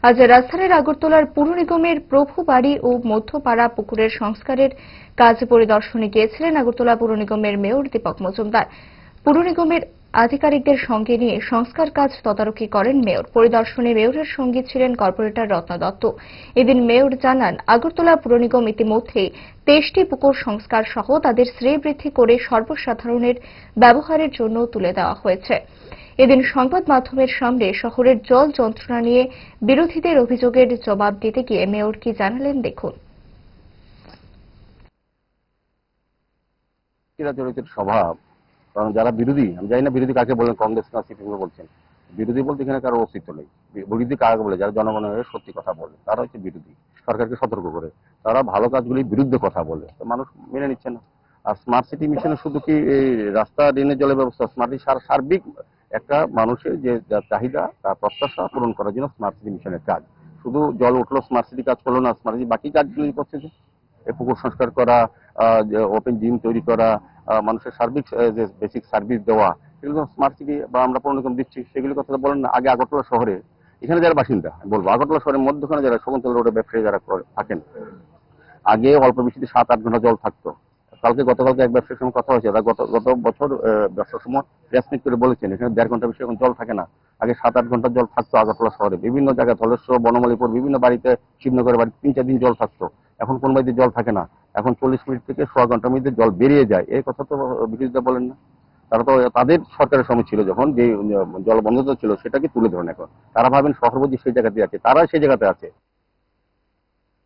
আজ রাজধানীর আগরতলার পুর নিগমের প্রভু বাড়ি ও মধ্যপাড়া পুকুরের সংস্কারের কাজ পরিদর্শনে গিয়েছিলেন আগরতলা পুর নিগমের মেয়র দীপক মজুমদার। পুর নিগমের আধিকারিকদের সঙ্গে নিয়ে সংস্কার কাজ তদারকি করেন মেয়র। পরিদর্শনে মেয়রের সঙ্গে ছিলেন কর্পোরেটর রত্না দত্ত। এদিন মেয়র জানান, আগরতলা পুর নিগম ইতিমধ্যে 23টি পুকুর সংস্কার সহ তাদের শ্রেয় বৃদ্ধি করে সর্বসাধারণের ব্যবহারের জন্য তুলে দেওয়া হয়েছে। এদিন সংবাদ মাধ্যমের সামনে শহরের জল যন্ত্রণা নিয়ে বিরোধীদের অভিযোগের জবাব দিতে গিয়ে মেয়র কি জানালেন দেখুন। স্বভাব, কারণ যারা বিরোধী, আমি জানি না বিরোধী কাকে বলেন, কংগ্রেস না সিপিএম বলছেন। বিরোধী বলতে এখানে কারো অস্তিত্ব নেই। বিরোধী কাকে বলে? যারা জনগণের সত্যি কথা বলে, তারা হচ্ছে বিরোধী। সরকারকে সতর্ক করে তারা ভালো কাজগুলির বিরুদ্ধে কথা বলে, তো মানুষ মেনে নিচ্ছে না। আর স্মার্ট সিটি মিশনে শুধু কি এই রাস্তা, ড্রেনেজ, জলের ব্যবস্থা, স্মার্ট সিটি সার্বিক একটা মানুষের যে চাহিদা তার প্রত্যাশা পূরণ করার জন্য স্মার্ট সিটি মিশনের কাজ। শুধু জল উঠলো, স্মার্ট সিটি কাজ করলো না, স্মার্ট সিটি বাকি কাজগুলি করছে যে পুকুর সংস্কার করা, ওপেন জিম তৈরি করা, মানুষের সার্বিক যে বেসিক সার্ভিস দেওয়া, সেগুলো স্মার্ট সিটি বা আমরা পৌর নিগম দিচ্ছি, সেগুলির কথা বলেন না। আগে আগরতলা শহরে, এখানে যারা বাসিন্দা, বলবো আগরতলা শহরের মধ্যখানে যারা শকুন্তলা রোডে ব্যবসায়ী যারা থাকেন, আগে অল্প বৃষ্টিতে 7-8 ঘন্টা জল থাকতো। গতকালকে এক ব্যবসায়ীর সঙ্গে কথা হয়েছে, গত বছর ব্যবসার সময় প্রেসমিট করে বলেছেন এখানে 1.5 ঘন্টা বেশি এখন জল থাকে না। আগে 7-8 ঘন্টা জল থাকতো আগরতলা শহরে, বিভিন্ন জায়গায়, ধলেশ্বর, বনমালীপুর, বিভিন্ন বাড়িতে, শিবনগরের বাড়িতে 3-4 দিন জল থাকতো। এখন কোন বাড়িতে জল থাকে না, এখন 40 মিনিট থেকে 1.5 ঘন্টার মধ্যে জল বেরিয়ে যায়। এই কথা তো বিরোধীরা বলেন না। তারা তো তাদের সরকারের সময় ছিল যখন যে জল বন্ধতা ছিল সেটাকে তুলে ধরেন। এখন তারা ভাবেন শহরবাদী সেই জায়গাতে আছে, তারা সেই জায়গাতে আছে।